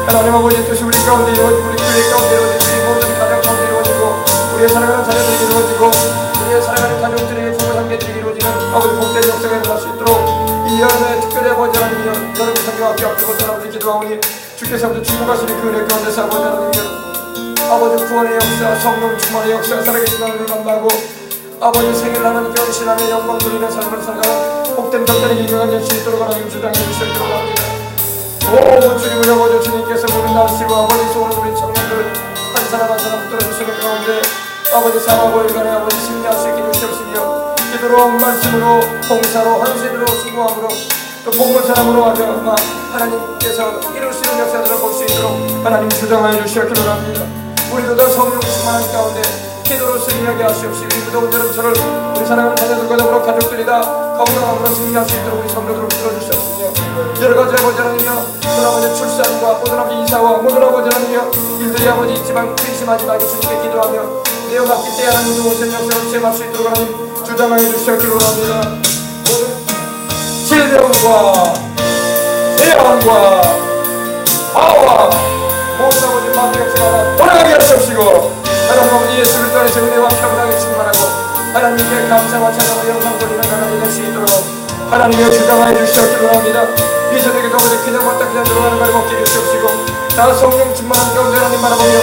하나님 아버지 뜻이 우리 가운데 이루어지고 우리 교회 가운데 이루어지고 우리 모든 가정 가운데 이루어지고 우리의 살아가는 자녀들에게 이루어지고 우리의 살아가는 가족들에게 부모 형제들에게 이루어지는 아버지 복된 역사가 일어날 수 있도록 이 여름에 특별히 아버지 하나님 여러분 성경과 함께 앞두고 사람들이 기도하오니 주께서 아버지 축복하시는 그 은혜 가운데서 아버지 하나님 아버지 구원의 역사 성령 충만의 역사 살아계신 하나님을 만나고 아버지 생일 하나님 경신하며 영광 돌리는 삶을 살아가는 복된 덕들에게 유명한 연수 있도록 하나님 주장해 주시기로 합니다. 오 주님 우리 아버지 주님께서 모든 날씨와 아버지 소원을 우리 청년들 한 사람 한 사람 붙들어주시는 가운데 아버지 사마골간에 아버지 승리할 수 있게 주시옵시며 기도로 말씀으로 봉사로 헌신으로 수고함으로 또 복을 사람으로 하며 하나님께서 이룰 수 있는 역사들을 볼 수 있도록 하나님 주장하여 주시옵기로 합니다. 우리도 더 성령 충만한 가운데 기도로 승리하게 하시옵시고 이 무더운 여름철을 우리 사랑하는 자녀들과 더불어 가족들이 다 건강함으로 승리할 수 있도록 우리 성도들을 붙들어주시옵시며 여러가지 아버지 하나님이여 모든 아버지 출산과 모든 아버지 이사와 모든 아버지 하나님이여 일들이 아버지 있지만 근심하지 말고 주님께 기도하며 내어 맡길 때 하나님의 오신 역사를 체험할 수 있도록 하나님 주장하여 주시옵기로 합니다. 질병과 재앙과 화와 모든 아버지 마음의 역사가 돌아가게 하시옵시고 하나님 아버지 예수 그리스도 안에서 은혜와 평강이 충만하고 하나님께 감사와 찬양과 영광 돌리는 하나님이 될 수 있도록 하나님의 주장하여 주시옵기로 합니다. 이 저녁에 아버지 그냥 왔다 그냥 들어가는 말을 먹게 해주시옵시고 다 성령 충만한 가운데 하나님 바라보며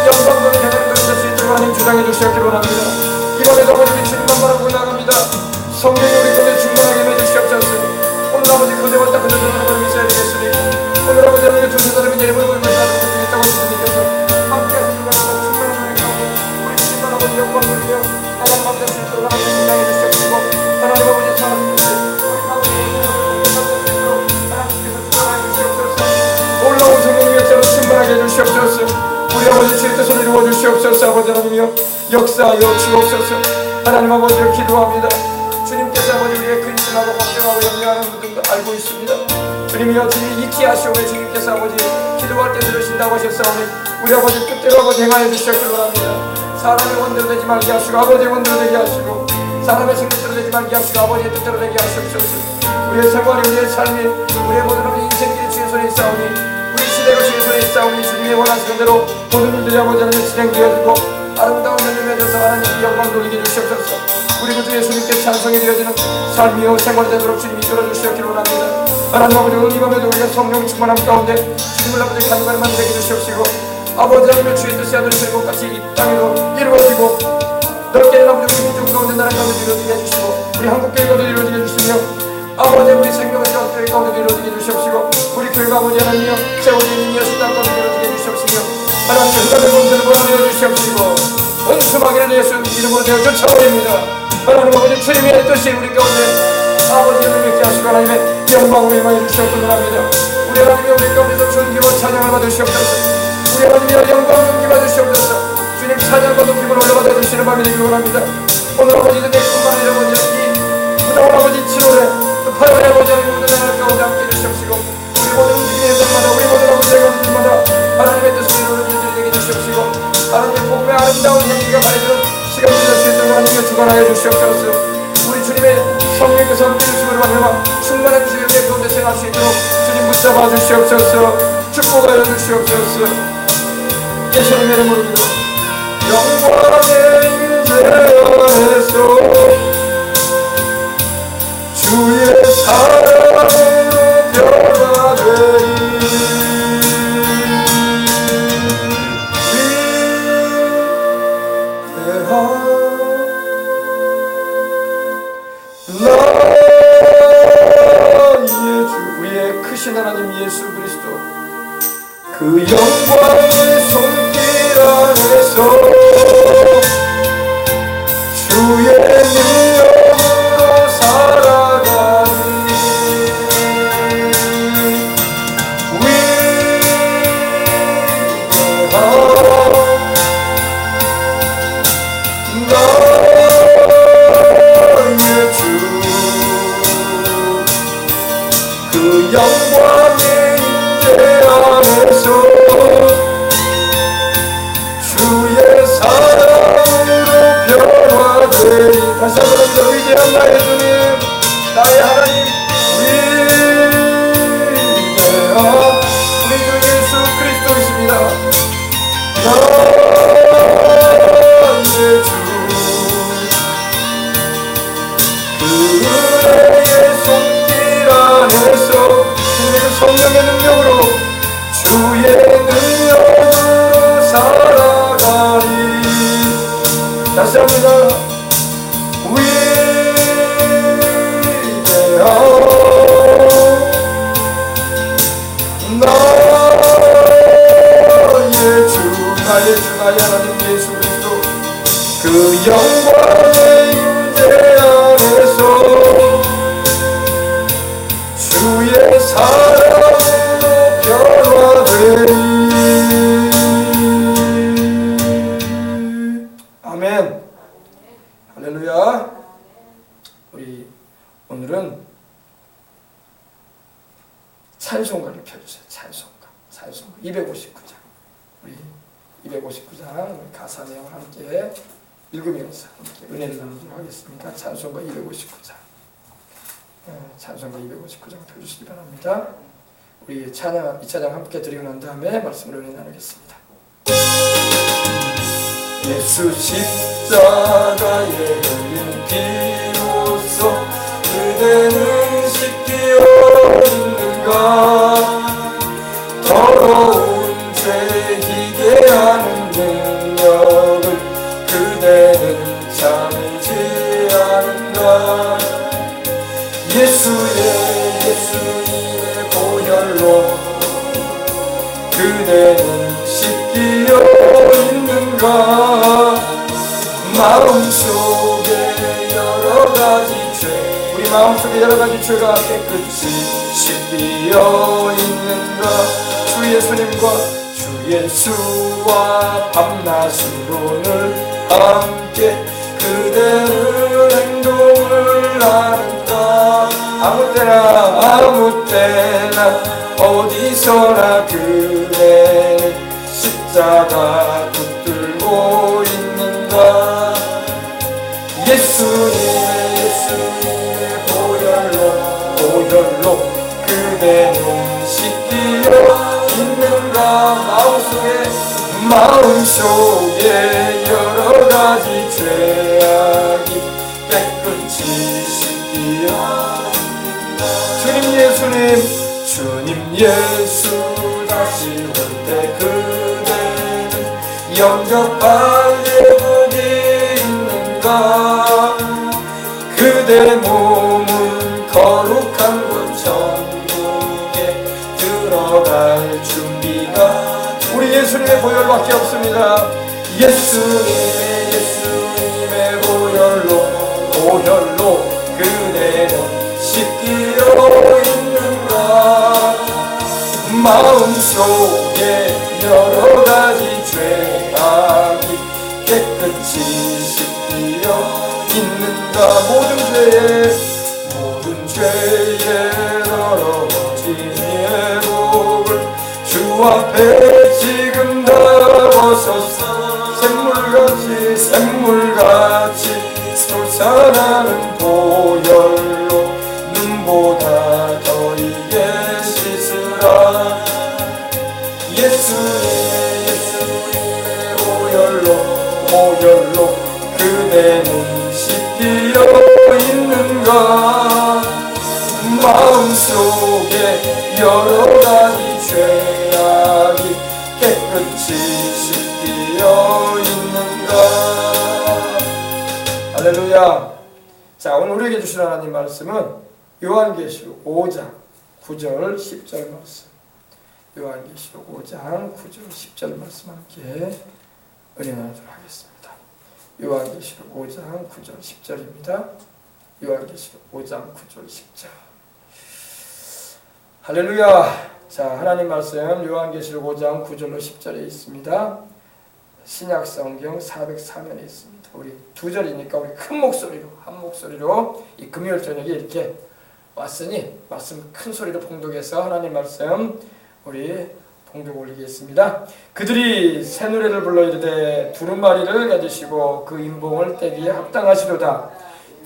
영광 돌리는 하나님 될 수 있도록 하나님 주장해 주시옵기로 합니다. 이번에도 아버지 우리 주님만 바라보고 나갑니다. 성령이 우리 가운데 충만하게 해주시옵소서. 오늘 아버지 그대 왔다 그냥 들어가는 말을 믿어야 되겠으니 오늘 아버지 하나님의 두 사람이 내림을 보이는 사람을 주겠다고 주님께서 함께 하시는 말씀을 충만한 하나님 가운데 우리 주님만 아버지 영광 돌리며 하나님 맘 될 수 있도록 하나님 주장해 주시옵시고 하나님 아버지 사랑합니다. 우리 가운데 하나님께서 주장하여 주시옵소서. 올라온 성령의 역사로 충만하게 해주시옵소서. 우리 아버지 주의 뜻을 이루어 주시옵소서. 아버지 하나님이여 역사하여 주옵소서. 하나님 아버지를 기도합니다. 주님께서 아버지 우리의 근심하고 걱정하고 염려하는 분들도 알고 있습니다. 주님이여 주님 잊지 하시오매 주님께서 아버지 기도할 때 들으신다고 하셨사오니 우리 아버지 뜻대로 아버지 행하여 주시옵기로 합니다. 사람의 원대로 되지 말게 하시고 아버지의 원대로 되게 하시고 사람의 생각대로 되지 말게 하시고 아버지의 뜻대로 되게 하시옵소서. 우리의 생활이 우리의 삶이 우리의 모든 아버지 인생길이 주의 손에 있사오니 우리 시대가 주의 손에 있사오니 주님의 원하시는 대로 모든 일들이 아버지 하나님 진행되어지고 아름다운 열매 맺어서 하나님께 영광 돌리게 주시옵소서. 우리 구주 예수님께 찬송이 되어지는 삶이요 생활이 되도록 주님이 이끌어주시옵기로 원합니다. 하나님 아버지 오늘 이 밤에도 우리가 성령 충만함 가운데 주님을 아버지 간절히 만들게 주시옵시고 아버지 하나님의 주의 뜻이 하늘에서 이곳같이 이 땅에도 이루어지고 넓게 아버지 우리 민족 가운데 나라 가운데 이루어지게 해주시고 우리 한국교회 가운데 이루어지게 해주시며 아버지 우리 생명의 교회 가운데 이루어지게 해주시옵시고 우리 교회가 아버지 하나님이여 세월이 있는 예수 땅 가운데 이루어지게 해주시옵시며 하나님께 흔들린 몸들을 보내어 주시옵시고 원수마귀는 예수 이름으로 되어 쫓아버립니다. 하나님 아버지 주님의 뜻이 우리 가운데 아버지 하나님 있게 하시고 하나님의 영광을 임하여 주시옵기로 합니다. 우리 하나님이 우리 가운데서 존귀와 찬양을 받으시옵소서. 우리 하나님이 영광 존귀 받으시옵소서. 주님 찬양과 높임을 올려받아 주시는 밤이 되기를 원합니다. 오늘 아버지 내 뿐만 아니라 아버지 이 무더운 아버지 7월에 또 8월에 아버지 하나님 모든 나라를 가운데 함께 해주시옵시고 우리 모든 움직이는 현장마다 우리 모든 아버지의 가운데마다 하나님의 뜻을 이루는 일들이 되게 해주시옵시고 하나님의 복음의 아름다운 향기가 바래지는 시간이 될 수 있도록 하나님께 주관하여 주시옵소서. 우리 주님의 성령께서 함께 주심으로 말미암아 충만한 주의 은혜 가운데 생활할 수 있도록 주님 붙잡아 주시옵소서. 축복하여 주시옵소서. 예수님의 이름으로 영광의 임재 안에서 주의 사랑으로 변화되리 하나님 예수 그리스도 그 영광의 손길 안에서 주의 능력으로 살아가니 나의 주 그 영광의 임재 안에서 주의 사랑 다시 한번 더 위대한 나의 주님, 나의 하나님, 위대한 우리 주 예수 그리스도이십니다. 나의 주, 그의 손길 안에서 주님의 성령의 능력으로, 주의 능력으로 살아가리. 다시 합니다. 위대한 나의 주 나의 하나님 예수 그리스도, 그 영광의 임재 안에서 주의 사랑으로 변화되리. 아멘. 할렐루야. 우리 오늘은 찬송가를 펴주세요. 찬송가 259장. 우리 259장 가사 내용을 함께 읽으면서 함께 은혜를 나누도록 하겠습니다. 찬송가 259장. 찬송가 259장 펴주시기 바랍니다. 우리 이 찬양 함께 드리고 난 다음에 말씀을 은혜 나누겠습니다. 예수 십자가에 흘린 피로써 그대는 씻기어 있는가. 더러운 죄 희게 하는 능력을 그대는 참지 않는가. 예수님의 보혈로 그대는 씻기어 있는가. 마음속에 여러가지 죄, 우리 마음속에 여러가지 죄가 깨끗이 씻기어 있는가. 주 예수님과 주 예수와 밤낮으로 늘 함께 그대는 행동을 하는가. 아무 때나 어디서나 그대는 십자가 붙들고 있는가. 예수님의 보혈로 그대는 씻기어 있는가. 마음속에 여러가지 죄악이 깨끗이 씻기어. 주님 예수 다시 올 때 그대는 영접할 예복이 있는가. 그대 몸은 거룩한 곳 천국에 들어갈 준비가 우리 예수님의 보혈밖에 없습니다. 예수님의 보혈로 그대는 씻기어 있는가. 마음속에 여러가지 죄악이 깨끗이 씻기어 있는가. 모든 죄의 더러워진 예복을 주 앞에 지금 다 벗었어. 샘물같이 솟아나는 보혈로 눈보다 더 이게 씻으라. 예수님의 보혈로 그대는 씻기어 있는가. 마음속에 여러가지 죄악이 깨끗이 씻기어 있는가. 할렐루야. 자, 오늘 우리에게 주신 하나님 말씀은 요한계시록 5장 9절 10절 말씀. 요한계시록 5장 9절 10절 말씀 함께 은혜 나누도록 하겠습니다. 요한계시록 5장 9절 10절입니다. 요한계시록 5장 9절 10절. 할렐루야. 자, 하나님 말씀 요한계시록 5장 9절로 10절에 있습니다. 신약성경 404면에 있습니다. 우리 두 절이니까 우리 큰 목소리로 한 목소리로 이 금요일 저녁에 이렇게 왔으니 말씀 큰 소리로 봉독해서 하나님 말씀 우리 봉독 올리겠습니다. 그들이 새 노래를 불러 이르되 두루마리를 가지시고 그 인봉을 떼기에 합당하시도다.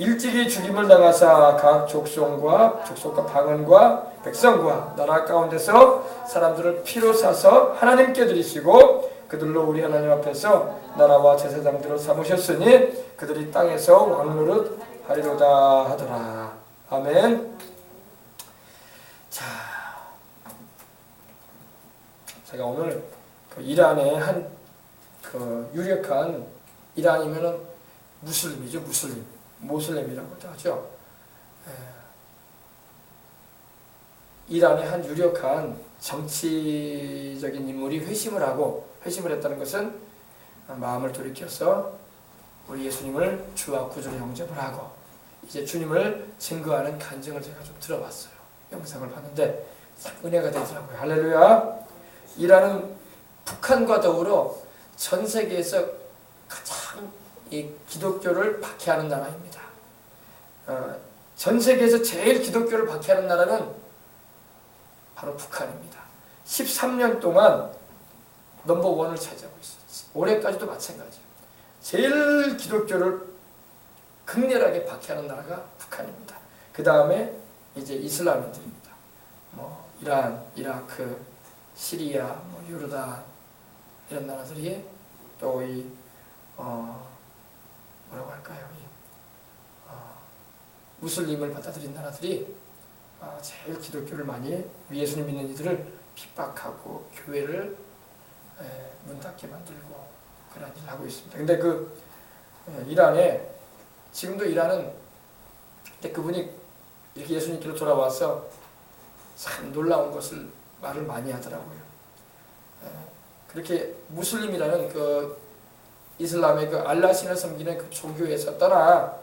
일찍이 죽임을 당하사 각 족속과 방언과 백성과 나라 가운데서 사람들을 피로 사서 하나님께 드리시고 그들로 우리 하나님 앞에서 나라와 제사장들을 삼으셨으니 그들이 땅에서 왕노릇 하리로다 하더라. 아멘. 자, 제가 오늘 그 이란의 한 그 유력한, 이란이면은 무슬림이죠. 모슬렘이라고도 하죠. 이란의 한 유력한 정치적인 인물이 회심을 했다는 것은 마음을 돌이켜서 우리 예수님을 주와 구주로 영접을 하고 이제 주님을 증거하는 간증을 제가 좀 들어봤어요. 영상을 봤는데 참 은혜가 되더라고요. 할렐루야. 이란은 북한과 더불어 전 세계에서 가장 이 기독교를 박해하는 나라입니다. 전 세계에서 제일 기독교를 박해하는 나라는 바로 북한입니다. 13년 동안 넘버원을 차지하고 있었지. 올해까지도 마찬가지예요. 제일 기독교를 극렬하게 박해하는 나라가 북한입니다. 그 다음에 이제 이슬람인들입니다. 뭐 이란, 이라크, 시리아, 뭐 요르단 이런 나라들이 또 이 뭐라고 할까요? 무슬림을 받아들인 나라들이 제일 기독교를 많이, 우리 예수님 믿는 이들을 핍박하고 교회를 문 닫게 만들고 그런 일을 하고 있습니다. 근데 그 이란에 지금도 이란은, 근데 그분이 이렇게 예수님께로 돌아와서 참 놀라운 것을 말을 많이 하더라고요. 그렇게 무슬림이라는 그 이슬람의 그 알라 신을 섬기는 그 종교에서 떠나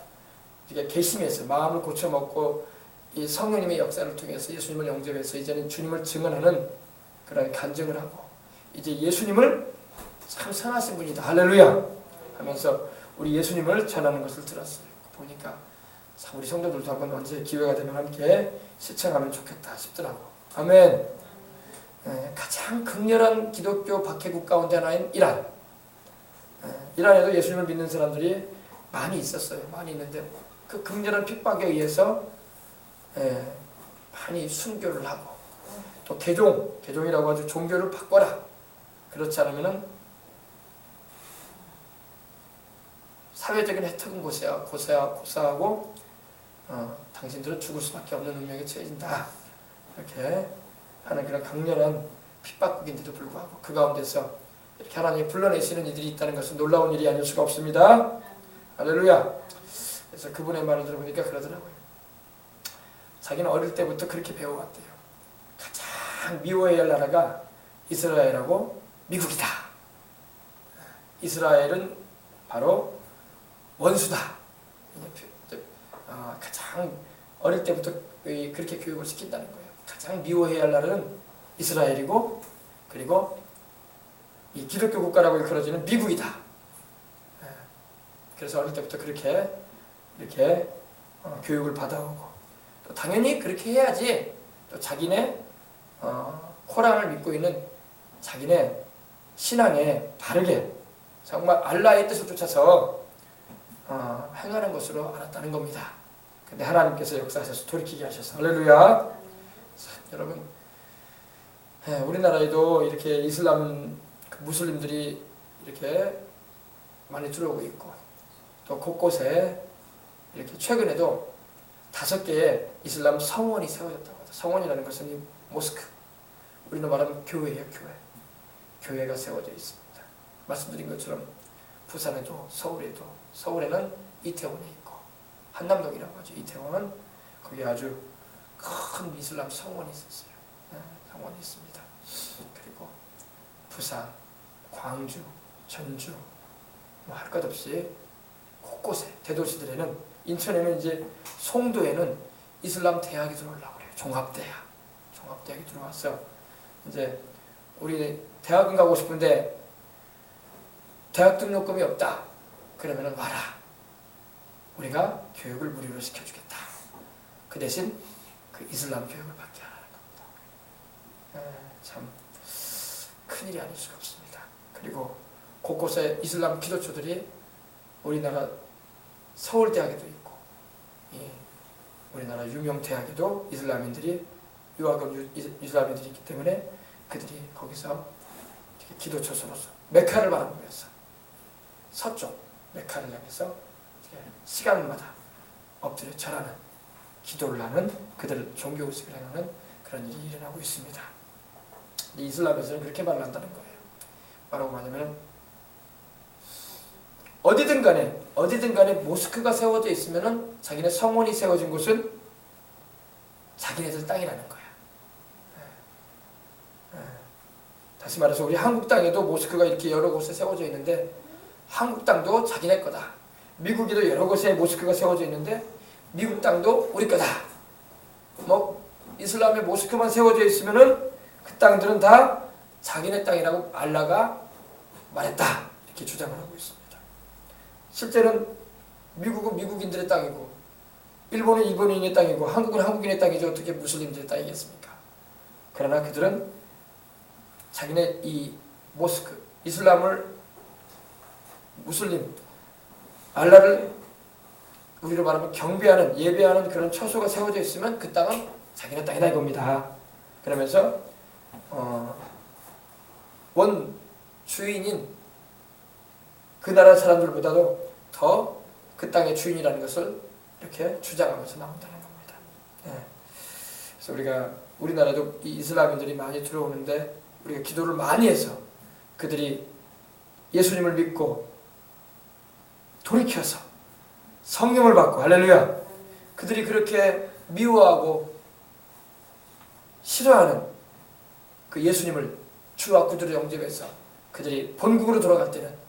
이게 개심해서 마음을 고쳐먹고 이 성령님의 역사를 통해서 예수님을 영접해서 이제는 주님을 증언하는 그런 간증을 하고 이제 예수님을 참 선하신 분이다. 할렐루야 하면서 우리 예수님을 전하는 것을 들었어요. 보니까 참 우리 성도들도 한번 언제 기회가 되면 함께 시청하면 좋겠다 싶더라고. 아멘. 가장 극렬한 기독교 박해국 가운데 하나인 이란. 이란에도 예수님을 믿는 사람들이 많이 있었어요. 많이 있는데 그 극렬한 핍박에 의해서 많이 순교를 하고 또 개종이라고 하죠. 종교를 바꿔라. 그렇지 않으면은 사회적인 혜택은 고사하고 당신들은 죽을 수밖에 없는 운명에 처해진다. 이렇게 하는 그런 강렬한 핍박국인데도 불구하고 그 가운데서 이렇게 하나님이 불러내시는 이들이 있다는 것은 놀라운 일이 아닐 수가 없습니다. 할렐루야. 그래서 그분의 말을 들어보니까 그러더라고요. 자기는 어릴 때부터 그렇게 배워왔대요. 가장 미워해야 할 나라가 이스라엘하고 미국이다. 이스라엘은 바로 원수다. 가장 어릴 때부터 그렇게 교육을 시킨다는 거예요. 가장 미워해야 할 나라는 이스라엘이고 그리고 이 기독교 국가라고 일컬어지는 미국이다. 그래서 어릴 때부터 그렇게 이렇게 교육을 받아오고 또 당연히 그렇게 해야지 또 자기네 코란을 믿고 있는 자기네 신앙에 바르게 정말 알라의 뜻을 쫓아서 행하는 것으로 알았다는 겁니다. 근데 하나님께서 역사하셔서 돌이키게 하셔서 할렐루야. 여러분 우리나라에도 이렇게 이슬람 무슬림들이 이렇게 많이 들어오고 있고 또 곳곳에 이렇게 최근에도 5개의 이슬람 성원이 세워졌다고 합니다. 성원이라는 것은 이 모스크, 우리는 말하면 교회예요. 교회가 세워져 있습니다. 말씀드린 것처럼 부산에도 서울에는 이태원에 있고 한남동이라고 하죠. 이태원 거기 아주 큰 이슬람 성원이 있었어요. 성원이 있습니다. 그리고 부산, 광주, 전주 뭐 할 것 없이 곳곳에 대도시들에는 인천에는 이제 송도에는 이슬람 대학이 들어오려고 그래요. 종합대학이 들어와서 이제 우리 대학은 가고 싶은데 대학 등록금이 없다. 그러면은 와라. 우리가 교육을 무료로 시켜주겠다. 그 대신 그 이슬람 교육을 받게 하라는 겁니다. 참 큰일이 아닐 수가 없습니다. 그리고 곳곳에 이슬람 기도처들이 우리나라 서울대학에도 있고 우리나라 유명 대학에도 이슬람인들이 유학 온 이슬람인들이 있기 때문에 그들이 거기서 기도 처소로서 메카를 바라보면서 서쪽 메카를 향해서 시간마다 엎드려 절하는 기도를 하는 그들 종교의식을 행하는 그런 일이 일어나고 있습니다. 이슬람에서는 그렇게 말을 한다는 거예요. 뭐라고 하냐면 어디든 간에 모스크가 세워져 있으면은 자기네 성원이 세워진 곳은 자기네들 땅이라는 거야. 다시 말해서 우리 한국 땅에도 모스크가 이렇게 여러 곳에 세워져 있는데 한국 땅도 자기네 거다. 미국에도 여러 곳에 모스크가 세워져 있는데 미국 땅도 우리 거다. 뭐 이슬람의 모스크만 세워져 있으면은 그 땅들은 다 자기네 땅이라고 알라가 말했다. 이렇게 주장을 하고 있습니다. 실제는 미국은 미국인들의 땅이고 일본은 일본인의 땅이고 한국은 한국인의 땅이지 어떻게 무슬림들의 땅이겠습니까? 그러나 그들은 자기네 이 모스크, 이슬람을 무슬림, 알라를 우리로 말하면 경배하는, 예배하는 그런 처소가 세워져 있으면 그 땅은 자기네 땅이다 이겁니다. 그러면서 원 주인인 그 나라 사람들보다도 더 그 땅의 주인이라는 것을 이렇게 주장하면서 나온다는 겁니다. 네. 그래서 우리나라도 이 이슬람인들이 많이 들어오는데 우리가 기도를 많이 해서 그들이 예수님을 믿고 돌이켜서 성령을 받고 할렐루야 그들이 그렇게 미워하고 싫어하는 그 예수님을 주와 구주로 영접해서 그들이 본국으로 돌아갈 때는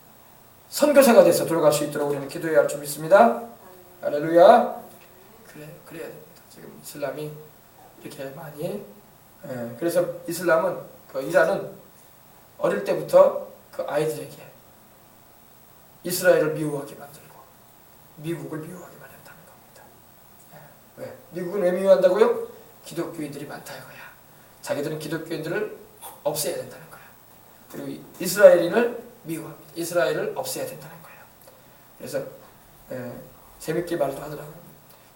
선교사가 돼서 돌아갈 수 있도록 우리는 기도해야 할 줄 믿습니다. 할렐루야. 그래야 됩니다. 지금 이슬람이 이렇게 많이 그래서 이슬람은 그 이란은 어릴 때부터 그 아이들에게 이스라엘을 미워하게 만들고 미국을 미워하게 만든다는 겁니다. 왜? 미국은 왜 미워한다고요? 기독교인들이 많다 이거야. 자기들은 기독교인들을 없애야 된다는 거야. 그리고 이스라엘인을 미워합니다. 이스라엘을 없애야 된다는 거예요. 그래서 재밌게 말도 하더라고요.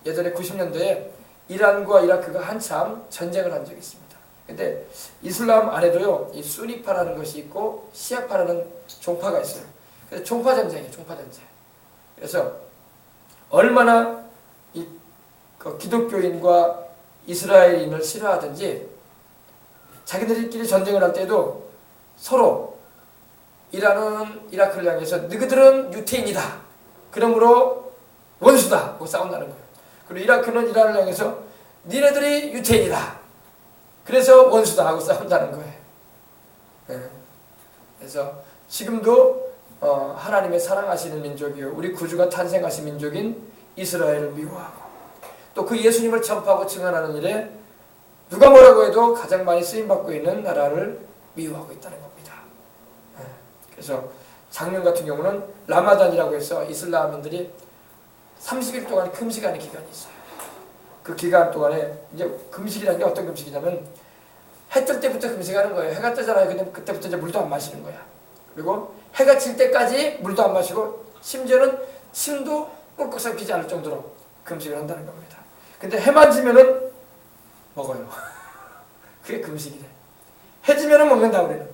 예전에 90년대에 이란과 이라크가 한참 전쟁을 한 적이 있습니다. 근데 이슬람 안에도요, 이 수니파라는 것이 있고 시아파라는 종파가 있어요. 그래서 종파 전쟁이에요, 종파 전쟁. 그래서 얼마나 그 기독교인과 이스라엘인을 싫어하든지 자기들끼리 전쟁을 할 때도 서로 이란은 이라크를 향해서 너희들은 유태인이다. 그러므로 원수다. 하고 싸운다는 거예요. 그리고 이라크는 이란을 향해서 니네들이 유태인이다. 그래서 원수다. 하고 싸운다는 거예요. 네. 그래서 지금도 하나님의 사랑하시는 민족이요. 우리 구주가 탄생하신 민족인 이스라엘을 미워하고 또 그 예수님을 전파하고 증언하는 일에 누가 뭐라고 해도 가장 많이 쓰임받고 있는 나라를 미워하고 있다는 겁니다. 그래서 작년 같은 경우는 라마단이라고 해서 이슬람인들이 30일 동안 금식하는 기간이 있어요. 그 기간 동안에 이제 금식이라는 게 어떤 금식이냐면 해 뜰 때부터 금식하는 거예요. 해가 뜨잖아요. 근데 그때부터 이제 물도 안 마시는 거야. 그리고 해가 질 때까지 물도 안 마시고 심지어는 침도 꿀꺽 삼키지 않을 정도로 금식을 한다는 겁니다. 근데 해만 지면은 먹어요. 그게 금식이래. 해 지면은 먹는다 우리는.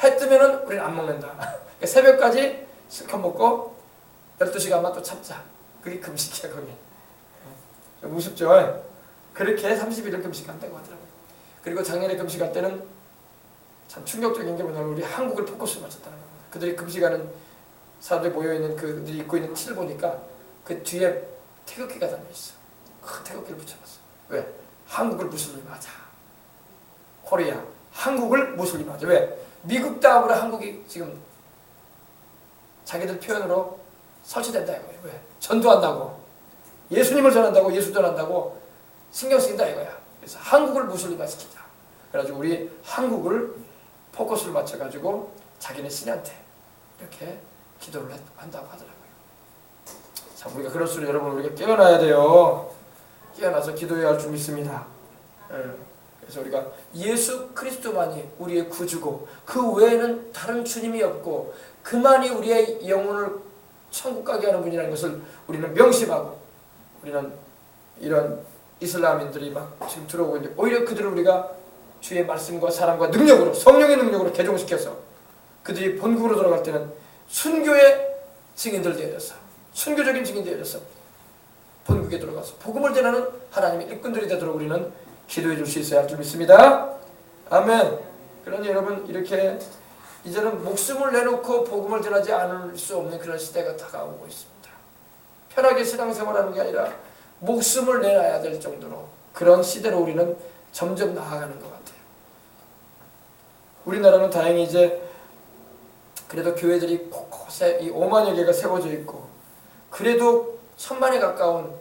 해 뜨면은 우리는 안 먹는다. 그러니까 새벽까지 실컷 먹고 12시간만 또 참자. 그게 금식이야 거기. 우습죠. 그렇게 30일을 금식한다고 하더라고요. 그리고 작년에 금식할 때는 참 충격적인 게 뭐냐면 우리 한국을 포커스로 맞췄다는 겁니다. 그들이 금식하는 사람들이 모여있는 그들이 입고 있는 티를 보니까 그 뒤에 태극기가 달려있어. 큰 태극기를 붙여놨어. 왜? 한국을 무슬림하자. 코리아. 한국을 무슬림하자. 왜? 미국 다음으로 한국이 지금 자기들 표현으로 설치된다 이거예요. 왜? 전도한다고. 예수님을 전한다고, 예수 전한다고 신경 쓰인다 이거야. 그래서 한국을 무슬림화시키자. 그래가지고 우리 한국을 포커스를 맞춰가지고 자기네 신한테 이렇게 기도를 한다고 하더라고요. 자, 우리가 그럴수록 여러분 우리가 깨어나야 돼요. 깨어나서 기도해야 할 줄 믿습니다. 그래서 우리가 예수 그리스도만이 우리의 구주고 그 외에는 다른 주님이 없고 그만이 우리의 영혼을 천국 가게 하는 분이라는 것을 우리는 명심하고 우리는 이런 이슬람인들이 막 지금 들어오고 있는데 오히려 그들을 우리가 주의 말씀과 사랑과 능력으로 성령의 능력으로 개종시켜서 그들이 본국으로 돌아갈 때는 순교의 증인들 되어져서 순교적인 증인 되어져서 본국에 들어가서 복음을 전하는 하나님의 일꾼들이 되도록 우리는 기도해 줄 수 있어야 할 줄 믿습니다. 아멘. 그러니 여러분 이렇게 이제는 목숨을 내놓고 복음을 전하지 않을 수 없는 그런 시대가 다가오고 있습니다. 편하게 신앙생활하는 게 아니라 목숨을 내놔야 될 정도로 그런 시대로 우리는 점점 나아가는 것 같아요. 우리나라는 다행히 이제 그래도 교회들이 곳곳에 이 5만여 개가 세워져 있고 그래도 1000만에 가까운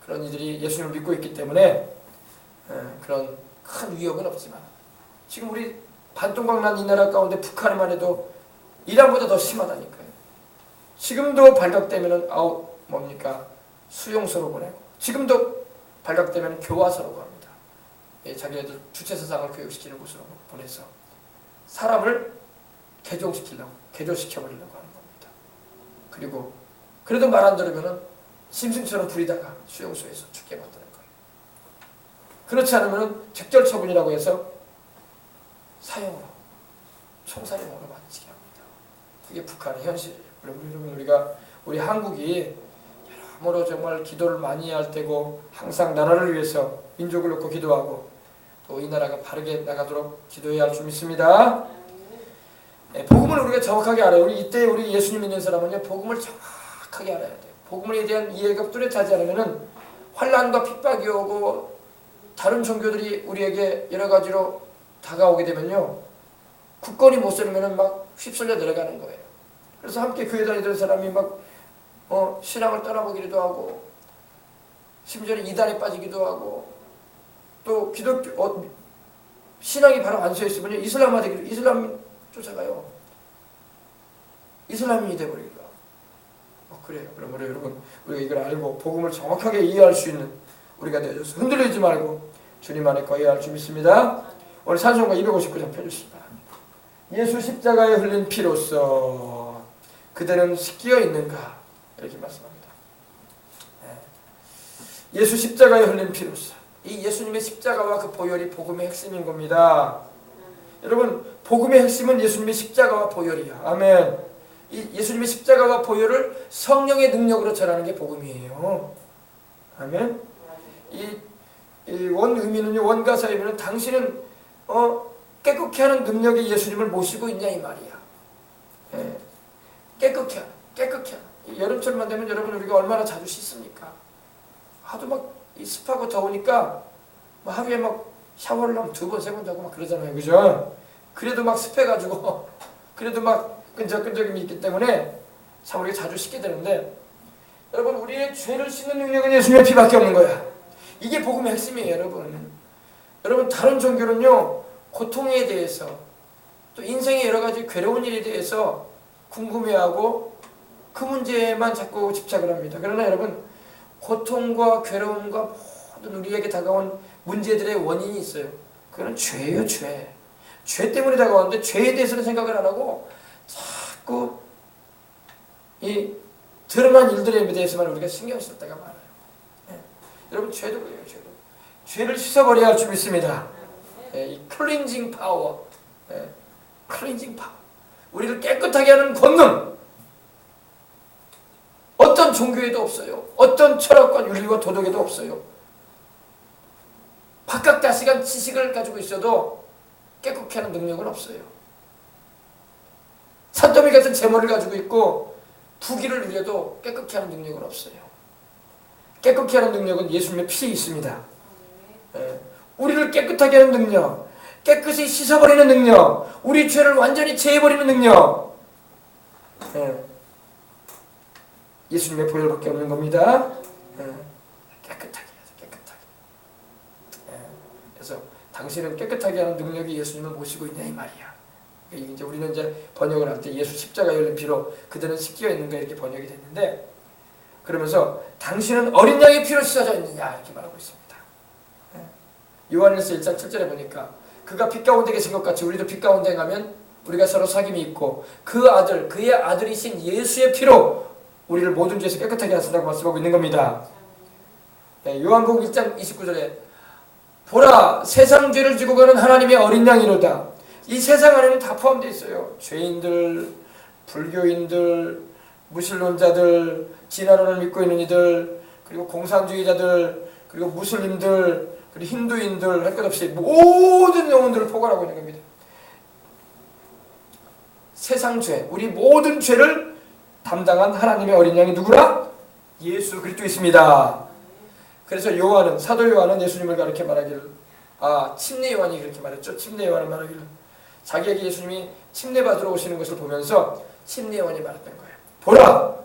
그런 이들이 예수님을 믿고 있기 때문에 그런 큰 위협은 없지만 지금 우리 반동강 난 이 나라 가운데 북한만 해도 이란보다 더 심하다니까요. 지금도 발각되면은 뭡니까? 수용소로 보내고 지금도 발각되면 교화소로 갑니다. 자기네들 주체사상을 교육시키는 곳으로 보내서 사람을 개조시켜버리려고 하는 겁니다. 그리고 그래도 말 안 들으면은 짐승처럼 부리다가 수용소에서 죽게 만드는 거예요. 그렇지 않으면은 적절처분이라고 해서 사형으로 총살형으로 만지게 합니다. 그게 북한의 현실이에요. 여러분 우리 한국이 여러모로 정말 기도를 많이 할 때고 항상 나라를 위해서 민족을 놓고 기도하고 또 이 나라가 바르게 나가도록 기도해야 할 줄 믿습니다. 복음을 우리가 정확하게 알아요. 이때 우리 예수님 믿는 사람은요 복음을 정확하게 알아야 돼요. 복음에 대한 이해가 뚜렷하지 않으면은 환난과 핍박이 오고 다른 종교들이 우리에게 여러 가지로 다가오게 되면요 굳건히 못 서면은 막 휩쓸려 내려가는 거예요. 그래서 함께 교회 다니던 사람이 막 신앙을 떠나보기도 하고 심지어는 이단에 빠지기도 하고 또 기독교 신앙이 바로 안 서 있으면 이슬람 쫓아가요. 이슬람인이 돼버리기도 하고 그래요. 그러므로 여러분 우리가 이걸 알고 복음을 정확하게 이해할 수 있는 우리가 되어줘서 흔들리지 말고 주님 안에 거해야 할 줄 믿습니다. 오늘 찬송가 259장 펴주시기 바랍니다. 예수 십자가에 흘린 피로써 그대는 씻겨 있는가 이렇게 말씀합니다. 예수 십자가에 흘린 피로써 이 예수님의 십자가와 그 보혈이 복음의 핵심인 겁니다. 여러분 복음의 핵심은 예수님의 십자가와 보혈이야. 아멘. 이 예수님의 십자가와 보혈을 성령의 능력으로 전하는 게 복음이에요. 아멘. 이 원 의미는요 원가사 의미는 당신은 깨끗게 하는 능력의 예수님을 모시고 있냐 이 말이야. 깨끗게 하는. 여름철만 되면 여러분 우리가 얼마나 자주 씻습니까? 하도 막 습하고 더우니까 하루에 막 샤워를 하면 2번 3번 자고 막 그러잖아요. 그죠? 그래도 막 습해가지고 그래도 막 끈적끈적임이 있기 때문에 참 우리가 자주 씻게 되는데 여러분 우리의 죄를 씻는 능력은 예수님의 피밖에 없는 거야. 이게 복음의 핵심이에요. 여러분 다른 종교는요 고통에 대해서 또 인생의 여러 가지 괴로운 일에 대해서 궁금해하고 그 문제에만 자꾸 집착을 합니다. 그러나 여러분 고통과 괴로움과 모든 우리에게 다가온 문제들의 원인이 있어요. 그건 죄예요. 죄 때문에 다가오는데 죄에 대해서는 생각을 안 하고 자꾸 이 드러난 일들에 대해서만 우리가 신경 쓸 때가 많아요. 여러분 죄도 그래요. 죄를 씻어버려야 할 줄 믿습니다. 이 클렌징 파워, 우리를 깨끗하게 하는 권능 어떤 종교에도 없어요. 어떤 철학과 윤리와 도덕에도 없어요. 박학다식한 지식을 가지고 있어도 깨끗게 하는 능력은 없어요. 산더미 같은 재물을 가지고 있고 부귀를 누려도 깨끗게 하는 능력은 없어요. 깨끗게 하는 능력은 예수님의 피에 있습니다. 우리를 깨끗하게 하는 능력, 깨끗이 씻어버리는 능력, 우리 죄를 완전히 제해버리는 능력, 예수님의 보혈밖에 없는 겁니다. 깨끗하게 해서 그래서 당신은 깨끗하게 하는 능력이 예수님을 모시고 있냐 이 말이야. 이제 우리는 이제 번역을 할 때 예수 십자가에 흘린 피로 그들은 씻겨 있는가 이렇게 번역이 됐는데 그러면서 당신은 어린 양의 피로 씻어져 있느냐 이렇게 말하고 있습니다. 요한일서 1장 7절에 보니까 그가 빛 가운데 계신 것 같이 우리도 빛 가운데 가면 우리가 서로 사귐이 있고 그의 아들이신 예수의 피로 우리를 모든 죄에서 깨끗하게 하신다고 말씀하고 있는 겁니다. 요한복음 1장 29절에 보라 세상 죄를 지고 가는 하나님의 어린 양이로다. 이 세상 안에는 다 포함되어 있어요. 죄인들, 불교인들, 무신론자들, 진화론을 믿고 있는 이들, 그리고 공산주의자들, 그리고 무슬림들, 그리고 힌두인들 할 것 없이 모든 영혼들을 포괄하고 있는 겁니다. 세상 죄, 우리 모든 죄를 담당한 하나님의 어린 양이 누구라? 예수 그리스도이십니다. 그래서 요한은, 사도 요한은 예수님을 가르쳐 말하기를, 침례 요한이 그렇게 말했죠. 침례 요한은 말하기를 자기에게 예수님이 침례 받으러 오시는 것을 보면서 침례 요한이 말했던 거예요. 보라!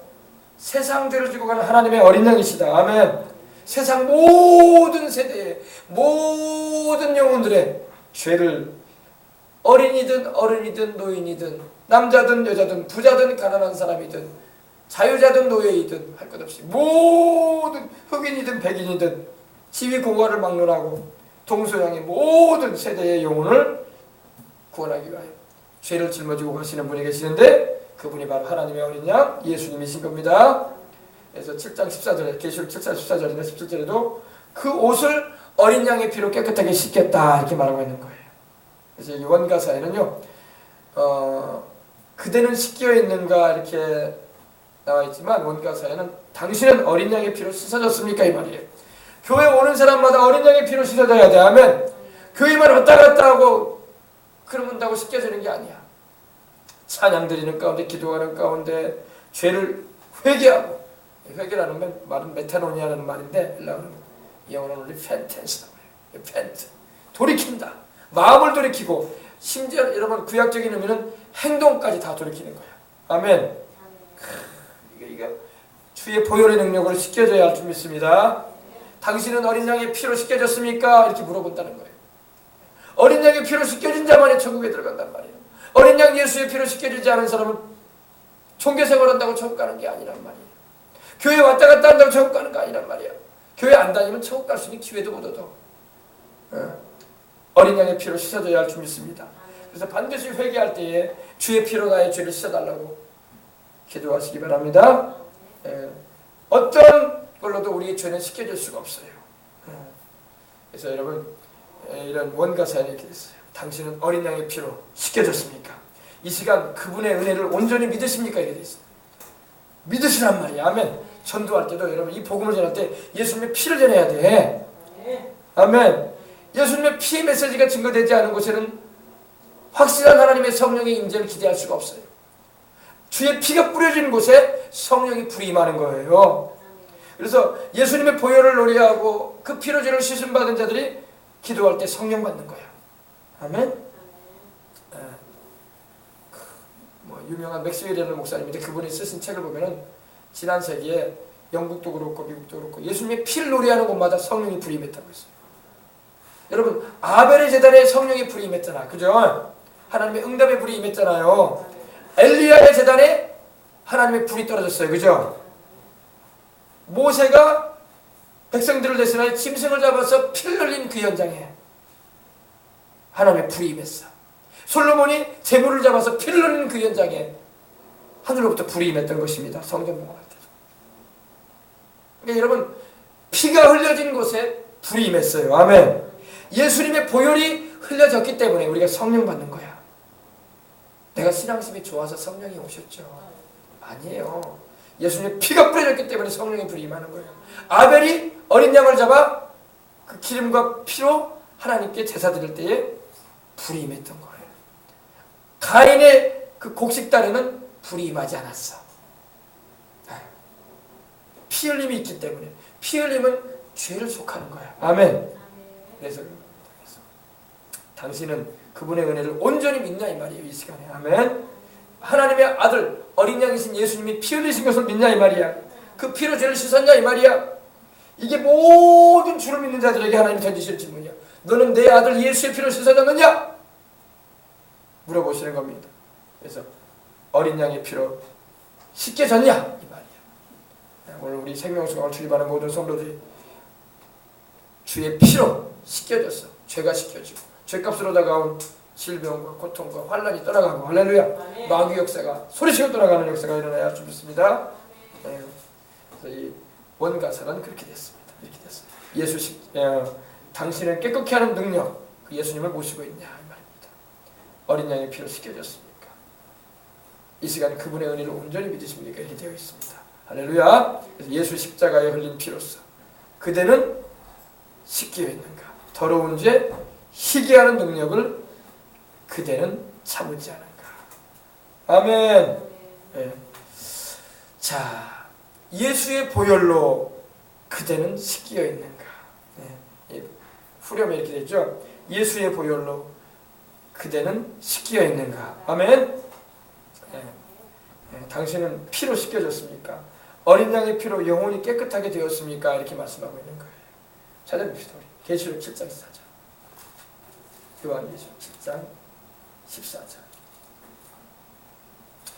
세상 죄를 지고 가는 하나님의 어린 양이시다. 아멘. 세상 모든 세대의 모든 영혼들의 죄를 어린이든 어른이든 노인이든 남자든 여자든 부자든 가난한 사람이든 자유자든 노예이든 할 것 없이 모든 흑인이든 백인이든 지위공화를 막론하고 동서양의 모든 세대의 영혼을 구원하기 위하여 죄를 짊어지고 가시는 분이 계시는데 그분이 바로 하나님의 어린 양 예수님이신 겁니다. 그래서 7장 14절에 계시록 7장 14절이나 17절에도 그 옷을 어린 양의 피로 깨끗하게 씻겠다 이렇게 말하고 있는 거예요. 그래서 원가사에는요 그대는 씻겨 있는가 이렇게 나와 있지만 원가사에는 당신은 어린 양의 피로 씻어졌습니까 이 말이에요. 교회 오는 사람마다 어린 양의 피로 씻어져야 돼. 아멘. 교회만 왔다 갔다 하고 그러면다고 씻겨지는 게 아니야. 찬양 드리는 가운데 기도하는 가운데 죄를 회개하고, 회개라는 말은 메타노니아라는 말인데 헬라어는 영어로는 repentance repent 돌이킨다. 마음을 돌이키고 심지어 여러분 구약적인 의미는 행동까지 다 돌이키는 거야. 아멘. 이게 주의 보혈의 능력으로 씻겨져야 할 줄 믿습니다. 당신은 어린 양의 피로 씻겨졌습니까? 이렇게 물어본다는 거예요. 어린 양의 피로 씻겨진 자만이 천국에 들어간단 말이에요. 어린 양 예수의 피로 씻겨지지 않은 사람은 종교생활한다고 천국 가는 게 아니란 말이에요. 교회 왔다 갔다 한다고 천국 가는 거 아니란 말이야. 교회 안 다니면 천국 갈 수 있는 기회도 못 얻어. 어린 양의 피로 씻어져야 할 줄 믿습니다. 그래서 반드시 회개할 때에 주의 피로 나의 죄를 씻어달라고 기도하시기 바랍니다. 어떤 걸로도 우리의 죄는 씻겨질 수가 없어요. 그래서 여러분 이런 원가 사연이 이렇게 됐어요. 당신은 어린 양의 피로 씻겨졌습니까? 이 시간 그분의 은혜를 온전히 믿으십니까? 이렇게 돼 있어요. 믿으시란 말이야. 아멘. 전도할 때도 여러분 이 복음을 전할 때 예수님의 피를 전해야 돼. 아멘. 예수님의 피의 메시지가 증거되지 않은 곳에는 확실한 하나님의 성령의 임재를 기대할 수가 없어요. 주의 피가 뿌려지는 곳에 성령이 불이 임하는 거예요. 그래서 예수님의 보혈을 노래하고 그 피로 죄를 씻음 받은 자들이 기도할 때 성령 받는 거야. 아멘. 유명한 맥스웰이라는 목사님인데 그분이 쓰신 책을 보면은 지난 세기에 영국도 그렇고 미국도 그렇고 예수님의 피를 노래하는 곳마다 성령이 불이 임했다고 했어요. 여러분 아벨의 제단에 성령이 불이 임했잖아. 그죠? 하나님의 응답의 불이 임했잖아요. 엘리야의 제단에 하나님의 불이 떨어졌어요. 그죠? 모세가 백성들을 대신하여 짐승을 잡아서 피를 흘린 그 현장에 하나님의 불이 임했어. 솔로몬이 제물을 잡아서 피를 흘린 그 현장에 하늘로부터 불이 임했던 것입니다. 성전 봉헌할 때. 그러니까 여러분 피가 흘려진 곳에 불이 임했어요. 아멘. 예수님의 보혈이 흘려졌기 때문에 우리가 성령 받는 거야. 내가 신앙심이 좋아서 성령이 오셨죠? 아니에요. 예수님의 피가 뿌려졌기 때문에 성령의 불이 임하는 거예요. 아벨이 어린 양을 잡아 그 기름과 피로 하나님께 제사 드릴 때에 불이 임했던 거예요. 가인의 그 곡식단에는 불이 임하지 않았어. 피 흘림이 있기 때문에. 피 흘림은 죄를 속하는 거야. 아멘. 그래서 당신은 그분의 은혜를 온전히 믿냐 이 말이에요. 이 시간에. 아멘. 하나님의 아들 어린 양이신 예수님이 피 흘리신 것을 믿냐 이 말이야. 그 피로 죄를 씻었냐 이 말이야. 이게 모든 주를 믿는 자들에게 하나님이 던지실 질문이야. 너는 내 아들 예수의 피로 씻어졌느냐? 물어보시는 겁니다. 그래서 어린 양의 피로 씻겨졌냐 이 말이야. 오늘 우리 생명수강을 출입하는 모든 성도들이 주의 피로 씻겨졌어. 죄가 씻겨지고 죄값으로 다가온 질병과 고통과 환난이 떠나가고 할렐루야. 마귀 역사가 소리치고 떠나가는 역사가 일어나야 할 줄 믿습니다. 그래서 이 원가사는 그렇게 됐습니다. 이렇게 됐어요. 당신을 깨끗게 하는 능력, 그 예수님을 모시고 있냐 이 말입니다. 어린 양의 피로 씻겨졌습니까? 이 시간 그분의 은혜를 온전히 믿으십니까? 이렇게 되어 있습니다. 할렐루야. 그래서 예수 십자가에 흘린 피로써 그대는 씻겨 있는가? 더러운 죄, 희게 하는 능력을 그대는 참지 않은가? 아멘. 네. 자, 예수의 보혈로 그대는 씻겨 있는가? 네. 후렴에 이렇게 되죠. 예수의 보혈로 그대는 씻겨 있는가? 아멘. 네. 네. 당신은 피로 씻겨졌습니까? 어린 양의 피로 영혼이 깨끗하게 되었습니까? 이렇게 말씀하고 있는 거예요. 찾아봅시다. 우리 계시록 7장 14절. 요한계시록 7장 14절.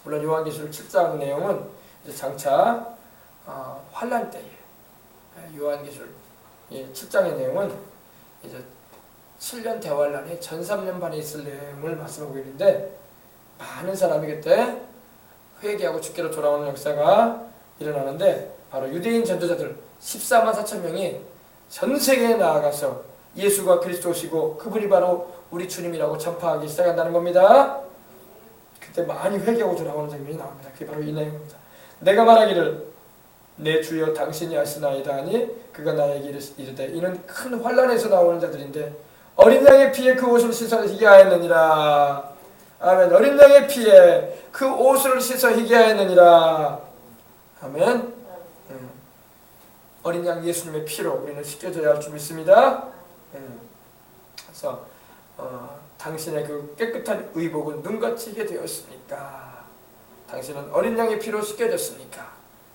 물론 요한계시록 7장 내용은 이제 장차 환란 때에 요한계시록 7장의 내용은 이제 7년 대환란에 1003년 반에 있을 내용을 말씀하고 있는데 많은 사람이 그때 회개하고 주께로 돌아오는 역사가 일어나는데 바로 유대인 전도자들 14만 4천 명이 전 세계에 나아가서 예수가 그리스도시고 그분이 바로 우리 주님이라고 전파하기 시작한다는 겁니다. 그때 많이 회개하고 돌아오는 장면이 나옵니다. 그게 바로 이 내용입니다. 내가 말하기를 내 주여 당신이 아시나이다 하니 그가 나에게 이르되 이는 큰 환난에서 나오는 자들인데 어린 양의 피에 그 옷을 씻어 희게 하였느니라. 아멘. 어린 양의 피에 그 옷을 씻어 희게 하였느니라. 아멘. 어린 양 예수님의 피로 우리는 씻겨져야 할 줄 믿습니다. 그래서 당신의 그 깨끗한 의복은 눈같이 게 되었습니까? 당신은 어린 양의 피로 씻겨졌습니까?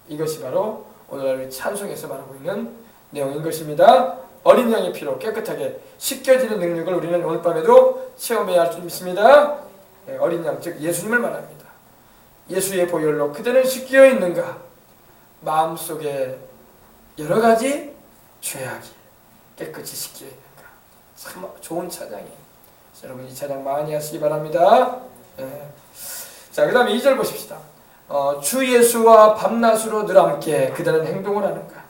이것이 바로 오늘날 우리 찬송에서 말하고 있는 내용인 것입니다. 어린 양의 피로 깨끗하게 씻겨지는 능력을 우리는 오늘 밤에도 체험해야 할 줄 믿습니다. 어린 양, 즉 예수님을 말합니다. 예수의 보혈로 그대는 씻겨 있는가? 마음속에 여러 가지 죄악이 깨끗이 씻겨 있는가? 참 좋은 찬양이에요. 여러분 이 찬양 많이 하시기 바랍니다. 자, 그 다음에 2절 보십시다. 주 예수와 밤낮으로 늘 함께 그대는 행동을 하는가?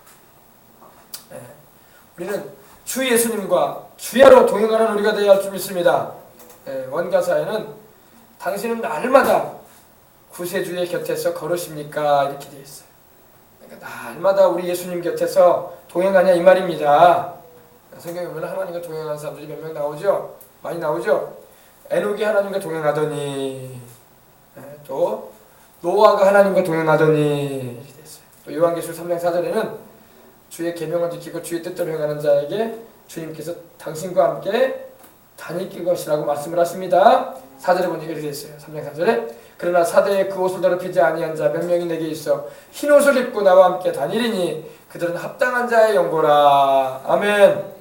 우리는 주 예수님과 주야로 동행하는 우리가 되어야 할 줄 믿습니다. 원가사에는 당신은 날마다 구세주의 곁에서 걸으십니까? 이렇게 되어 있어요. 그러니까 날마다 우리 예수님 곁에서 동행하냐 이 말입니다. 성경에 보면 하나님과 동행하는 사람들이 몇 명 나오죠? 많이 나오죠? 에녹이 하나님과 동행하더니 또 노아가 하나님과 동행하더니 이렇게 됐어요. 또 요한계시록 3장 4절에는 주의 계명을 지키고 주의 뜻대로 행하는 자에게 주님께서 당신과 함께 다닐 것이라고 말씀을 하십니다. 4절에 보니까 이렇게 됐어요. 3장 4절에 그러나 사대에 그 옷을 더럽히지 아니한 자 몇 명이 내게 있어 흰 옷을 입고 나와 함께 다니리니 그들은 합당한 자의 연고라. 아멘.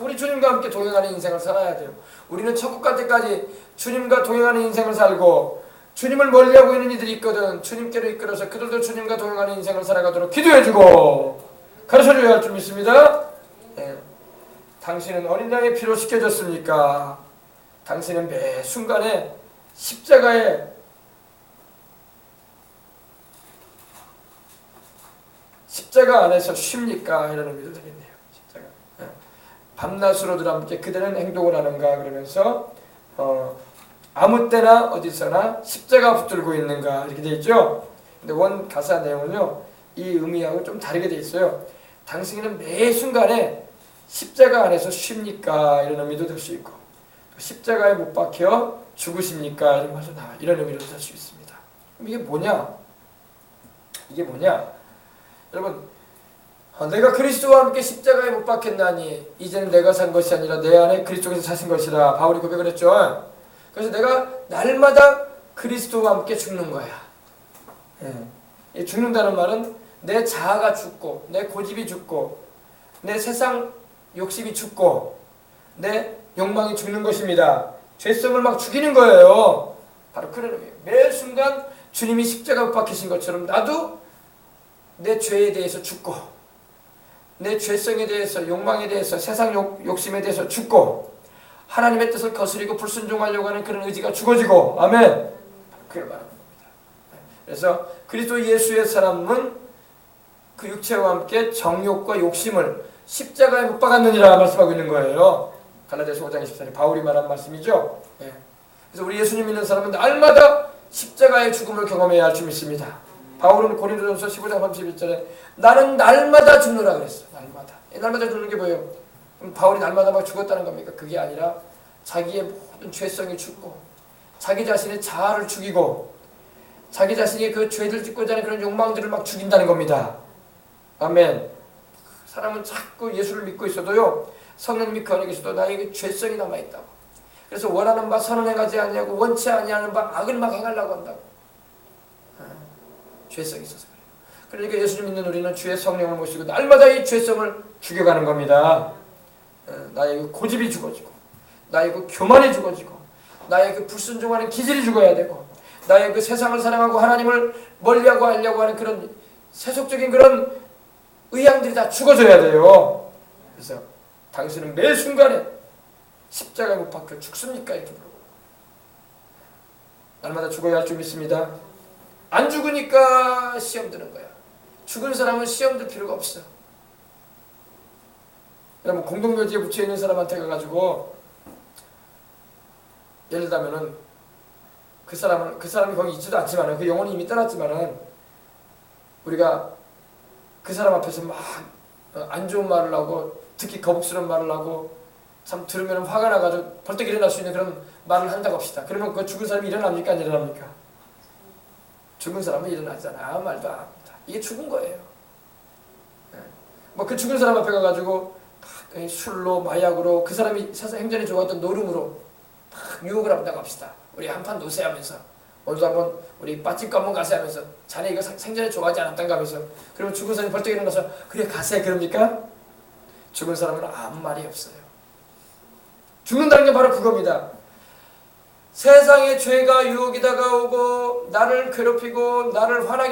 우리 주님과 함께 동행하는 인생을 살아야 돼요. 우리는 천국 갈 때까지 주님과 동행하는 인생을 살고 주님을 멀리하고 있는 이들이 있거든. 주님께로 이끌어서 그들도 주님과 동행하는 인생을 살아가도록 기도해주고 가르쳐줘야 할 줄 믿습니다. 당신은 어린 양의 피로 씻겨졌습니까? 당신은 매 순간에 십자가 안에서 쉽니까? 이런 의미도 되겠네요. 십자가. 밤낮으로들 함께 그대는 행동을 하는가? 그러면서 아무 때나 어디서나 십자가 붙들고 있는가? 이렇게 되어 있죠. 근데 원 가사 내용은요, 이 의미하고 좀 다르게 되어 있어요. 당신은 매 순간에 십자가 안에서 쉽니까? 이런 의미도 될 수 있고, 십자가에 못 박혀 죽으십니까? 이런 말도 나와. 이런 의미로 될 수 있습니다. 그럼 이게 뭐냐? 이게 뭐냐? 여러분, 내가 그리스도와 함께 십자가에 못 박혔나니 이제는 내가 산 것이 아니라 내 안에 그리스도께서 사신 것이라. 바울이 고백을 했죠. 그래서 내가 날마다 그리스도와 함께 죽는 거야. 이 죽는다는 말은 내 자아가 죽고 내 고집이 죽고 내 세상 욕심이 죽고 내 욕망이 죽는 것입니다. 죄성을 막 죽이는 거예요. 바로 그런 의미예요. 매 순간 주님이 십자가에 박히신 것처럼 나도 내 죄에 대해서 죽고 내 죄성에 대해서 욕망에 대해서 세상 욕심에 대해서 죽고 하나님의 뜻을 거스리고 불순종하려고 하는 그런 의지가 죽어지고 아멘. 그걸 말하는 겁니다. 그래서 그리스도 예수의 사람은 그 육체와 함께 정욕과 욕심을 십자가에 못 박았느니라 말씀하고 있는 거예요. 갈라디아서 5장 24절 바울이 말한 말씀이죠. 예. 그래서 우리 예수님 믿는 사람은 날마다 십자가의 죽음을 경험해야 할 줄 믿습니다. 바울은 고린도전서 15장 31절에 나는 날마다 죽노라 그랬어. 날마다 죽는 게 뭐예요? 그럼 바울이 날마다 막 죽었다는 겁니까? 그게 아니라 자기의 모든 죄성이 죽고 자기 자신의 자아를 죽이고 자기 자신이 그 죄를 짓고자 하는 그런 욕망들을 막 죽인다는 겁니다. 아멘. 사람은 자꾸 예수를 믿고 있어도요, 성령님이 그 안에 계셔도 나에게 죄성이 남아있다고. 그래서 원하는 바 선을 행하지 아니하고 원치 아니하는 바 악을 막 행하려고 한다고. 죄성이 있어서 그래요. 그러니까 예수님 믿는 우리는 주의 성령을 모시고 날마다 이 죄성을 죽여가는 겁니다. 나의 그 고집이 죽어지고 나의 그 교만이 죽어지고 나의 그 불순종하는 기질이 죽어야 되고 나의 그 세상을 사랑하고 하나님을 멀리하고 하려고 하는 그런 세속적인 그런 의향들이 다 죽어져야 돼요. 그래서 당신은 매 순간에 십자가에 못 박혀 죽습니까? 이렇게 물어보고 날마다 죽어야 할 줄 믿습니다. 안 죽으니까 시험 드는 거야. 죽은 사람은 시험 들 필요가 없어. 여러분 공동묘지에 묻혀있는 사람한테 가가지고 예를 들자면은 그 사람이 거기 있지도 않지만은 그 영혼이 이미 떠났지만은 우리가 그 사람 앞에서 막 안 좋은 말을 하고 특히 거북스러운 말을 하고 참 들으면 화가 나가지고 벌떡 일어날 수 있는 그런 말을 한다고 합시다. 그러면 그 죽은 사람이 일어납니까? 안 일어납니까? 죽은 사람은 일어나잖아. 아무 말도 안 합니다. 이게 죽은 거예요. 뭐 그 죽은 사람 앞에 가가지고 술로 마약으로 그 사람이 세상 행전이 좋았던 노름으로 유혹을 한다고 합시다. 우리 한판 노세 하면서 오늘도 한번 우리 빠집고 한번 가세 하면서 자네 이거 생전에 좋아하지 않았던가 하면서 그러면 죽은 사람이 벌떡 일어나서 그래 가세 그럽니까? 죽은 사람은 아무 말이 없어요. 죽는다는 게 바로 그겁니다. 세상의 죄가 유혹이 다가오고 나를 괴롭히고 나를 화나게